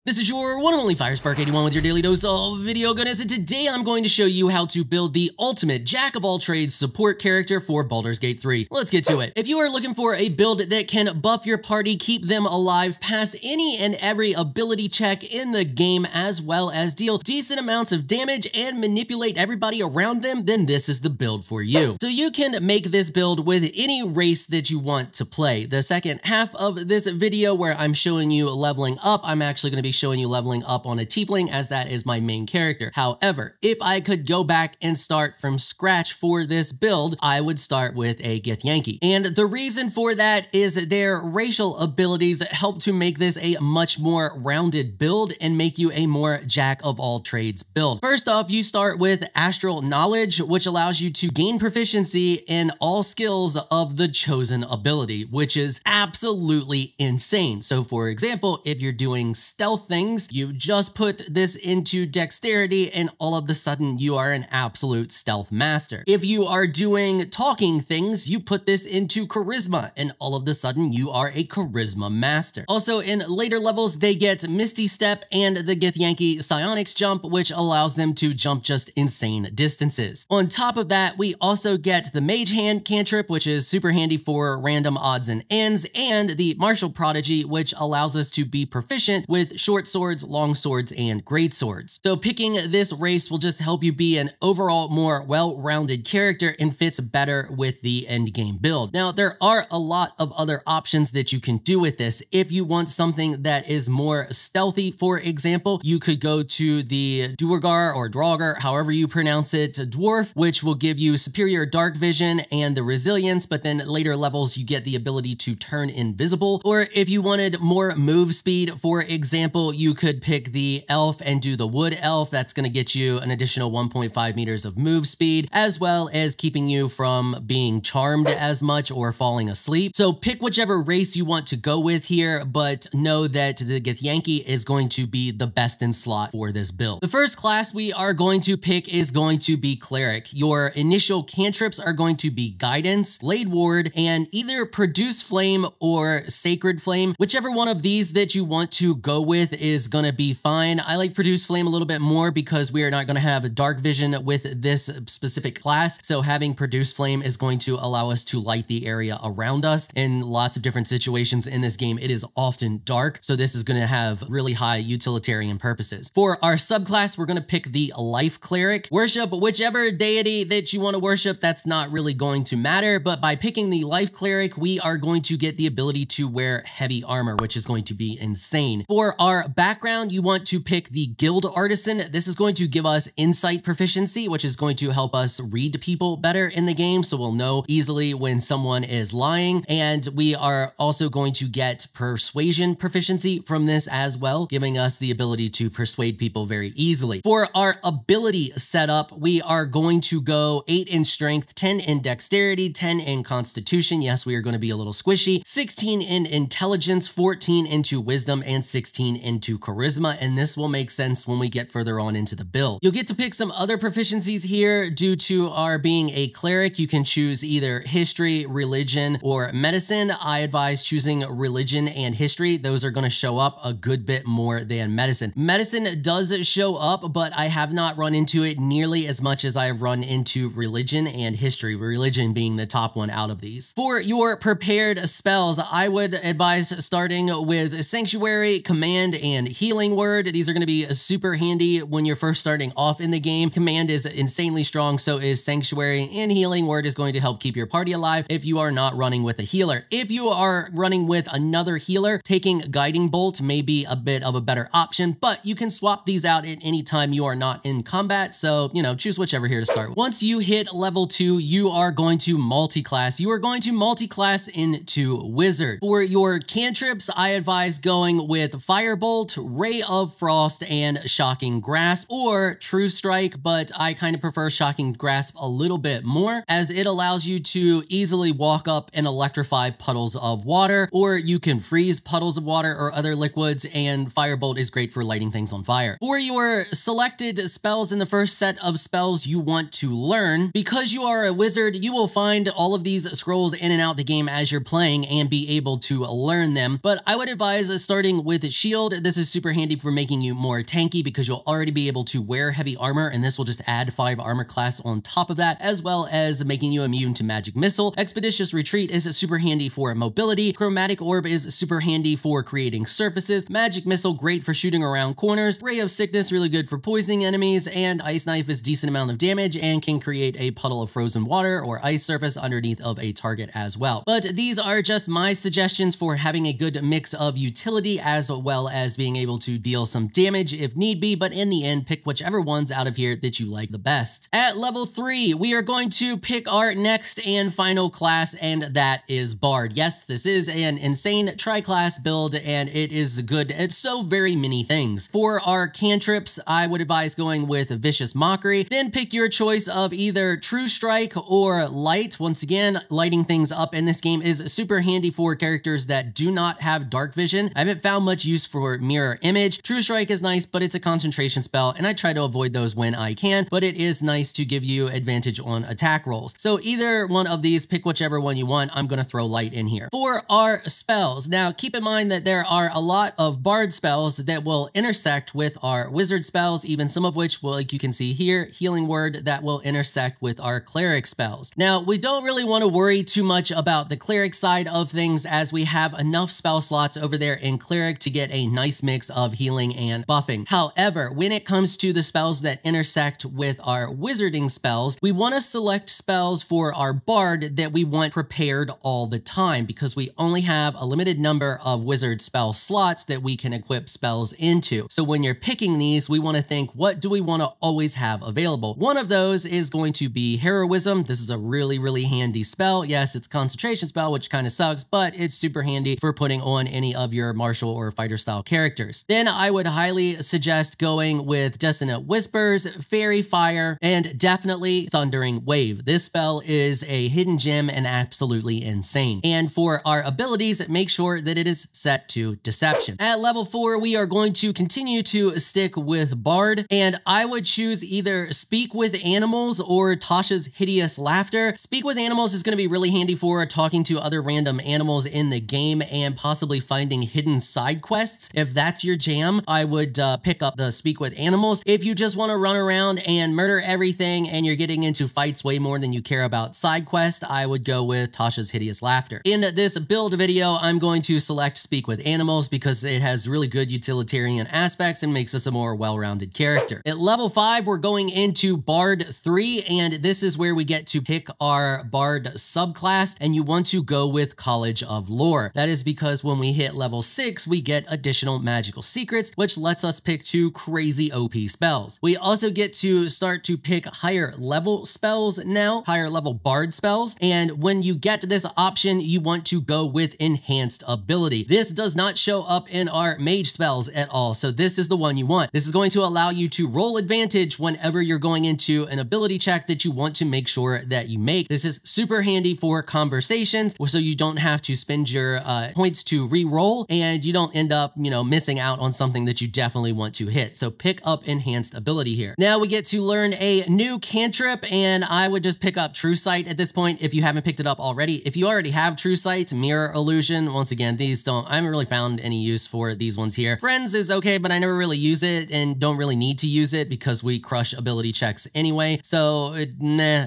This is your one and only 𝐈𝐸𝐻81 with your daily dose of video goodness, and today I'm going to show you how to build the ultimate jack-of-all-trades support character for Baldur's Gate 3. Let's get to it. If you are looking for a build that can buff your party, keep them alive, pass any and every ability check in the game, as well as deal decent amounts of damage and manipulate everybody around them, then this is the build for you. So you can make this build with any race that you want to play. The second half of this video where I'm showing you leveling up, I'm actually going to be showing you leveling up on a tiefling, as that is my main character. However, if I could go back and start from scratch for this build, I would start with a 𝐺𝐽𝐾. And the reason for that is their racial abilities help to make this a much more rounded build and make you a more jack-of-all-trades build. First off, you start with Astral Knowledge, which allows you to gain proficiency in all skills of the chosen ability, which is absolutely insane. So for example, if you're doing stealth things, you just put this into dexterity and all of a sudden you are an absolute stealth master. If you are doing talking things, you put this into charisma and all of a sudden you are a charisma master. Also in later levels, they get Misty Step and the 𝐺𝐽𝐾 Psionics Jump, which allows them to jump just insane distances. On top of that, we also get the Mage Hand cantrip, which is super handy for random odds and ends, and the Martial Prodigy, which allows us to be proficient with short swords, long swords, and great swords. So picking this race will just help you be an overall more well-rounded character and fits better with the end game build. Now, there are a lot of other options that you can do with this. If you want something that is more stealthy, for example, you could go to the Duergar or Draugr, however you pronounce it, dwarf, which will give you superior dark vision and the resilience, but then later levels you get the ability to turn invisible. Or if you wanted more move speed, for example, you could pick the elf and do the wood elf. That's going to get you an additional 1.5 meters of move speed, as well as keeping you from being charmed as much or falling asleep. So pick whichever race you want to go with here, but know that the 𝐺𝐽𝐾 is going to be the best in slot for this build. The first class we are going to pick is going to be Cleric. Your initial cantrips are going to be Guidance, Blade Ward, and either Produce Flame or Sacred Flame. Whichever one of these that you want to go with is going to be fine. I like Produce Flame a little bit more because we are not going to have dark vision with this specific class. So having Produce Flame is going to allow us to light the area around us. In lots of different situations in this game, it is often dark. So this is going to have really high utilitarian purposes. For our subclass, we're going to pick the Life Cleric. Worship whichever deity that you want to worship. That's not really going to matter. But by picking the Life Cleric, we are going to get the ability to wear heavy armor, which is going to be insane. For our background, you want to pick the Guild Artisan. This is going to give us insight proficiency, which is going to help us read people better in the game, so we'll know easily when someone is lying. And we are also going to get persuasion proficiency from this as well, giving us the ability to persuade people very easily. For our ability setup, we are going to go 8 in strength, 10 in dexterity, 10 in constitution. Yes, we are going to be a little squishy. 16 in intelligence, 14 into wisdom, and 16 into charisma, and this will make sense when we get further on into the build. You'll get to pick some other proficiencies here due to our being a cleric. You can choose either history, religion, or medicine. I advise choosing religion and history. Those are going to show up a good bit more than medicine. Medicine does show up, but I have not run into it nearly as much as I have run into religion and history, religion being the top one out of these. For your prepared spells, I would advise starting with Sanctuary, Command, and Healing Word. These are going to be super handy when you're first starting off in the game. Command is insanely strong, so is Sanctuary, and Healing Word is going to help keep your party alive if you are not running with a healer. If you are running with another healer, taking Guiding Bolt may be a bit of a better option, but you can swap these out at any time you are not in combat, so, you know, choose whichever here to start with. Once you hit level 2, you are going to multi-class. You are going to multi-class into Wizard. For your cantrips, I advise going with Firebolt, Ray of Frost, and Shocking Grasp, or True Strike, but I kind of prefer Shocking Grasp a little bit more, as it allows you to easily walk up and electrify puddles of water, or you can freeze puddles of water or other liquids, and Firebolt is great for lighting things on fire. For your selected spells in the first set of spells you want to learn, because you are a wizard, you will find all of these scrolls in and out the game as you're playing and be able to learn them, but I would advise starting with Shield, Bard, this is super handy for making you more tanky because you'll already be able to wear heavy armor, and this will just add 5 armor class on top of that, as well as making you immune to magic missile. Expeditious Retreat is super handy for mobility. Chromatic Orb is super handy for creating surfaces. Magic Missile, great for shooting around corners. Ray of Sickness, really good for poisoning enemies, and Ice Knife is decent amount of damage and can create a puddle of frozen water or ice surface underneath of a target as well. But these are just my suggestions for having a good mix of utility as well as being able to deal some damage if need be, but in the end, pick whichever ones out of here that you like the best. At level 3, we are going to pick our next and final class, and that is Bard. Yes, this is an insane tri-class build, and it is good at so very many things. For our cantrips, I would advise going with Vicious Mockery. Then pick your choice of either True Strike or Light. Once again, lighting things up in this game is super handy for characters that do not have dark vision. I haven't found much use for Mirror Image. True Strike is nice, but it's a concentration spell, and I try to avoid those when I can, but it is nice to give you advantage on attack rolls. So either one of these, pick whichever one you want. I'm going to throw Light in here. For our spells, now keep in mind that there are a lot of Bard spells that will intersect with our Wizard spells, even some of which will, like you can see here, Healing Word, that will intersect with our Cleric spells. Now, we don't really want to worry too much about the Cleric side of things as we have enough spell slots over there in Cleric to get a nice mix of healing and buffing. However, when it comes to the spells that intersect with our Wizarding spells, we want to select spells for our Bard that we want prepared all the time because we only have a limited number of Wizard spell slots that we can equip spells into. So when you're picking these, we want to think, what do we want to always have available? One of those is going to be Heroism. This is a really handy spell. Yes, it's a concentration spell, which kind of sucks, but it's super handy for putting on any of your martial or fighter style characters. Then I would highly suggest going with Dissonant Whispers, Fairy Fire, and definitely Thundering Wave. This spell is a hidden gem and absolutely insane. And for our abilities, make sure that it is set to Deception. At level 4, we are going to continue to stick with Bard, and I would choose either Speak with Animals or Tasha's Hideous Laughter. Speak with Animals is going to be really handy for talking to other random animals in the game and possibly finding hidden side quests. If that's your jam, I would pick up the Speak with Animals. If you just want to run around and murder everything and you're getting into fights way more than you care about side quest, I would go with Tasha's Hideous Laughter. In this build video, I'm going to select Speak with Animals because it has really good utilitarian aspects and makes us a more well-rounded character. At level 5, we're going into Bard 3, and this is where we get to pick our Bard subclass, and you want to go with College of Lore. That is because when we hit level 6, we get additional magical secrets, which lets us pick 2 crazy OP spells. We also get to start to pick higher level spells now, higher level Bard spells, and when you get to this option, you want to go with Enhanced Ability. This does not show up in our mage spells at all, so this is the one you want. This is going to allow you to roll advantage whenever you're going into an ability check that you want to make sure that you make. This is super handy for conversations, so you don't have to spend your points to re-roll, and you don't end up, missing out on something that you definitely want to hit. So pick up Enhanced Ability here. Now we get to learn a new cantrip, and I would just pick up True Sight at this point if you haven't picked it up already. If you already have True Sight, Mirror Illusion, once again, I haven't really found any use for these ones here. Friends is okay, but I never really use it and don't really need to use it because we crush ability checks anyway. So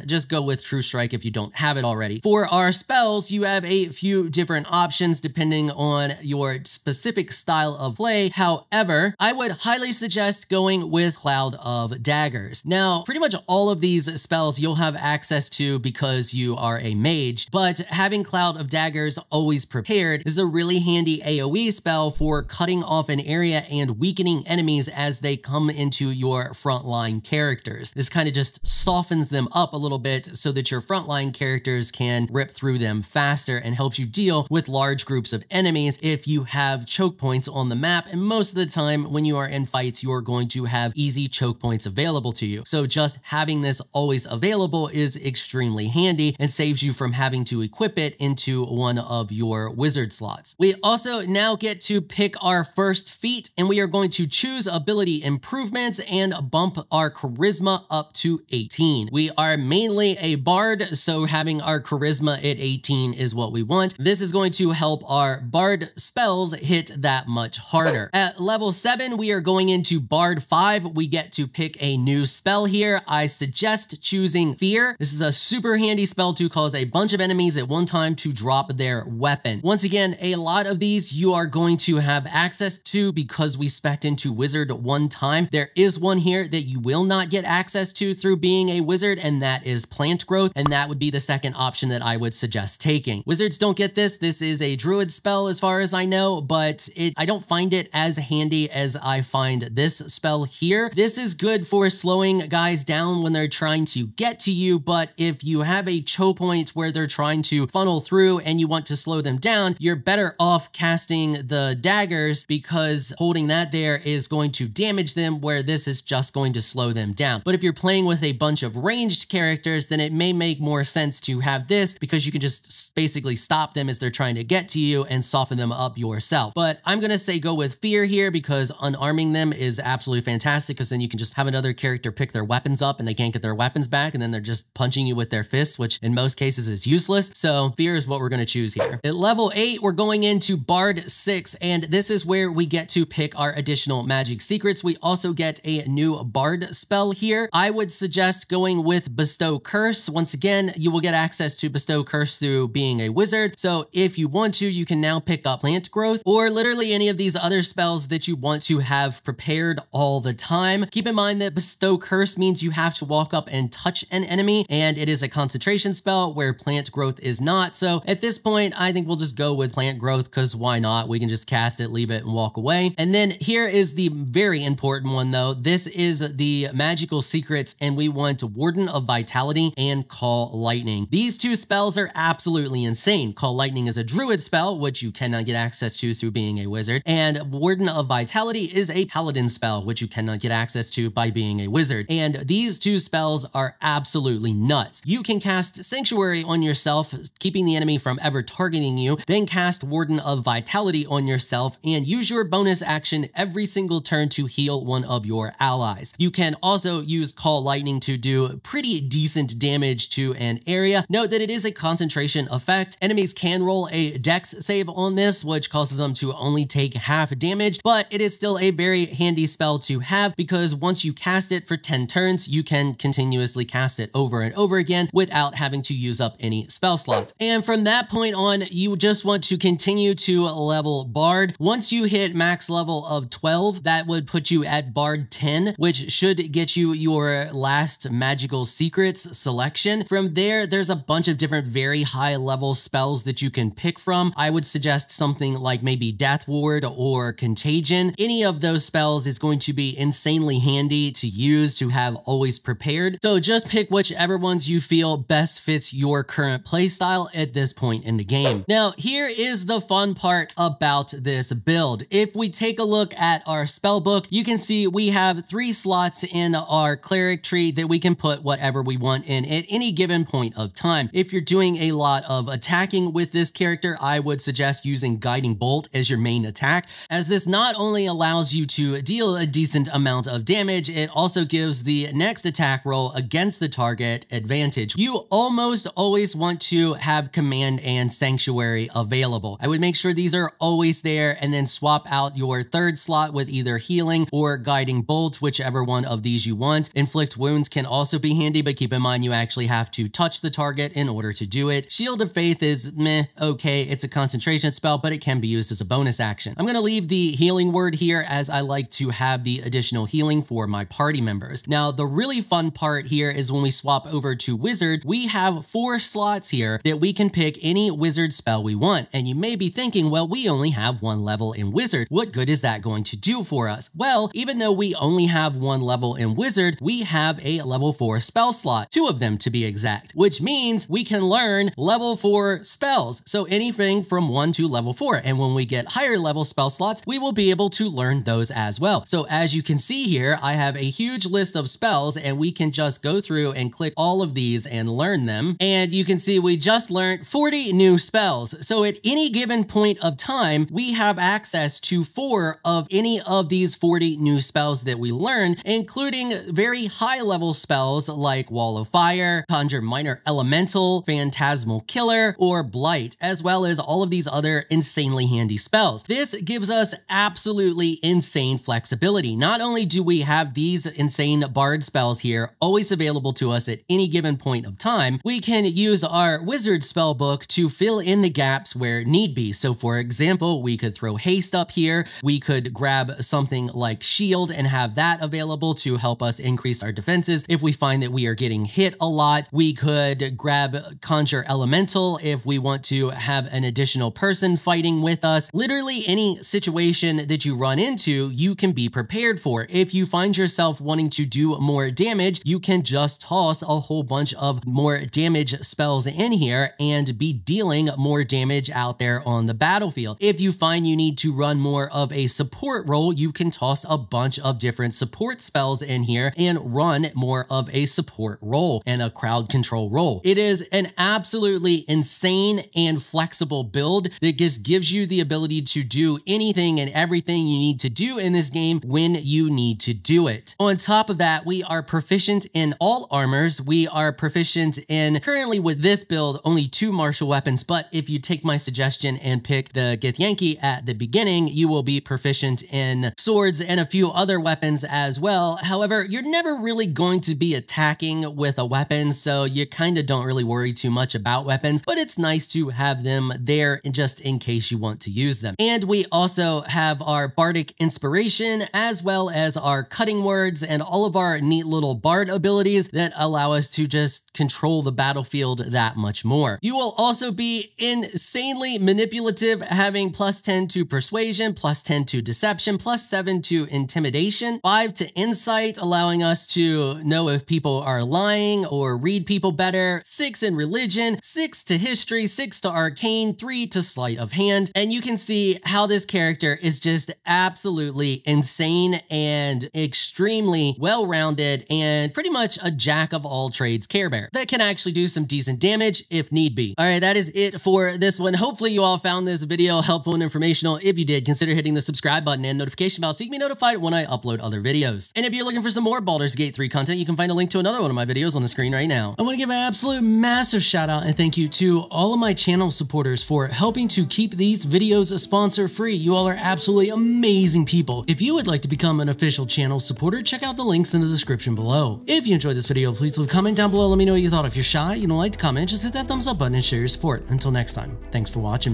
just go with True Strike if you don't have it already. For our spells, you have a few different options depending on your specific style of play. However, I would highly suggest going with Cloud of Daggers. Now, pretty much all of these spells you'll have access to because you are a mage, but having Cloud of Daggers always prepared is a really handy AoE spell for cutting off an area and weakening enemies as they come into your frontline characters. This kind of just softens them up a little bit so that your frontline characters can rip through them faster and helps you deal with large groups of enemies if you have choke points on the map. And most of the time when you are in fights, you're going to have easy choke points available to you. So just having this always available is extremely handy and saves you from having to equip it into one of your wizard slots. We also now get to pick our first feat, and we are going to choose ability improvements and bump our charisma up to 18. We are mainly a bard, so having our charisma at 18 is what we want. This is going to help our bard spells hit that much much harder. At level 7, we are going into Bard 5. We get to pick a new spell here. I suggest choosing Fear. This is a super handy spell to cause a bunch of enemies at one time to drop their weapon. Once again, a lot of these you are going to have access to because we spec'd into Wizard one time. There is one here that you will not get access to through being a wizard, and that is Plant Growth, and that would be the second option that I would suggest taking. Wizards don't get this. This is a druid spell as far as I know, but I don't find it as handy as I find this spell here. This is good for slowing guys down when they're trying to get to you, but if you have a choke point where they're trying to funnel through and you want to slow them down, you're better off casting the daggers because holding that there is going to damage them, where this is just going to slow them down. But if you're playing with a bunch of ranged characters, then it may make more sense to have this because you can just basically stop them as they're trying to get to you and soften them up yourself. But I'm going to say go with Fear here because unarming them is absolutely fantastic, because then you can just have another character pick their weapons up and they can't get their weapons back, and then they're just punching you with their fists, which in most cases is useless. So Fear is what we're going to choose here. At level 8, we're going into Bard 6, and this is where we get to pick our additional magic secrets. We also get a new Bard spell here. I would suggest going with Bestow Curse. Once again, you will get access to Bestow Curse through being a wizard. So if you want to, you can now pick up Plant Growth or literally any of these other spells that you want to have prepared all the time. Keep in mind that Bestow Curse means you have to walk up and touch an enemy, and it is a concentration spell where Plant Growth is not. So at this point, I think we'll just go with Plant Growth because why not? We can just cast it, leave it, and walk away. And then here is the very important one though. This is the magical secrets, and we want Warden of Vitality and Call Lightning. These two spells are absolutely insane. Call Lightning is a druid spell, which you cannot get access to through being a wizard, and Warden of Vitality is a paladin spell, which you cannot get access to by being a wizard. And these two spells are absolutely nuts. You can cast Sanctuary on yourself, keeping the enemy from ever targeting you, then cast Warden of Vitality on yourself and use your bonus action every single turn to heal one of your allies. You can also use Call Lightning to do pretty decent damage to an area. Note that it is a concentration effect. Enemies can roll a dex save on this, which causes them to only take half damage, but it is still a very handy spell to have because once you cast it for 10 turns, you can continuously cast it over and over again without having to use up any spell slots. And from that point on, you just want to continue to level Bard. Once you hit max level of 12, that would put you at Bard 10, which should get you your last magical secrets selection. From there, there's a bunch of different very high level spells that you can pick from. I would suggest something like maybe Death Ward or Contagion. Any of those spells is going to be insanely handy to use to have always prepared. So just pick whichever ones you feel best fits your current playstyle at this point in the game. Now, here is the fun part about this build. If we take a look at our spell book, you can see we have 3 slots in our cleric tree that we can put whatever we want in at any given point of time. If you're doing a lot of attacking with this character, I would suggest using Guiding Bolt as your main attack, as this not only allows you to deal a decent amount of damage, it also gives the next attack roll against the target advantage. You almost always want to have Command and Sanctuary available. I would make sure these are always there and then swap out your 3rd slot with either Healing or Guiding Bolt, whichever one of these you want. Inflict Wounds can also be handy, but keep in mind you actually have to touch the target in order to do it. Shield of Faith is meh, okay, it's a concentration spell, but it can be used as a bonus action. I'm going to leave the healing word here as I like to have the additional healing for my party members. Now, the really fun part here is when we swap over to Wizard, we have 4 slots here that we can pick any wizard spell we want. And you may be thinking, well, we only have 1 level in Wizard. What good is that going to do for us? Well, even though we only have 1 level in Wizard, we have a level 4 spell slot, 2 of them to be exact, which means we can learn level 4 spells. So anything from 1 to level 4. And when we get higher level spell slots, we will be able to learn those as well. So as you can see here, I have a huge list of spells and we can just go through and click all of these and learn them. And you can see we just learned 40 new spells. So at any given point of time, we have access to 4 of any of these 40 new spells that we learn, including very high level spells like Wall of Fire, Conjure Minor Elemental, Phantasmal Killer, or Blight, as well as all of these other insanely handy spells. This gives us absolutely insane flexibility. Not only do we have these insane bard spells here always available to us at any given point of time, we can use our wizard spell book to fill in the gaps where need be. So for example, we could throw haste up here. We could grab something like shield and have that available to help us increase our defenses if we find that we are getting hit a lot. We could grab conjure elemental if we want to have an additional person fighting with us. Literally any situation that you run into, you can be prepared for. If you find yourself wanting to do more damage, you can just toss a whole bunch of more damage spells in here and be dealing more damage out there on the battlefield. If you find you need to run more of a support role, you can toss a bunch of different support spells in here and run more of a support role and a crowd control role. It is an absolutely insane and flexible build that just gives you the ability to do anything and everything you need to do in this game when you need to do it. On top of that, we are proficient in all armors. We are proficient in, currently with this build, only 2 martial weapons, but if you take my suggestion and pick the 𝐴𝐽𝐾 at the beginning, you will be proficient in swords and a few other weapons as well. However, you're never really going to be attacking with a weapon, so you kind of don't really worry too much about weapons, but it's nice to have them there just in case you want to use them. And we also have our bardic inspiration as well as our cutting words and all of our neat little bard abilities that allow us to just control the battlefield that much more. You will also be insanely manipulative, having +10 to persuasion, +10 to deception, +7 to intimidation, 5 to insight, allowing us to know if people are lying or read people better, 6 in religion, 6 to history, 6 to arcane, 3 to sleight of hand. And you can see how this character is just absolutely insane and extremely well-rounded and pretty much a jack of all trades Care Bear that can actually do some decent damage if need be. All right, that is it for this one. Hopefully you all found this video helpful and informational. If you did, consider hitting the subscribe button and notification bell so you can be notified when I upload other videos. And if you're looking for some more Baldur's Gate 3 content, you can find a link to another one of my videos on the screen right now. I want to give an absolute massive shout out and thank you to all of my channel supporters for helping to keep these videos sponsor free. You all are absolutely amazing people. If you would like to become an official channel supporter, check out the links in the description below. If you enjoyed this video, please leave a comment down below. Let me know what you thought. If you're shy, you don't like to comment, just hit that thumbs up button and share your support. Until next time, thanks for watching.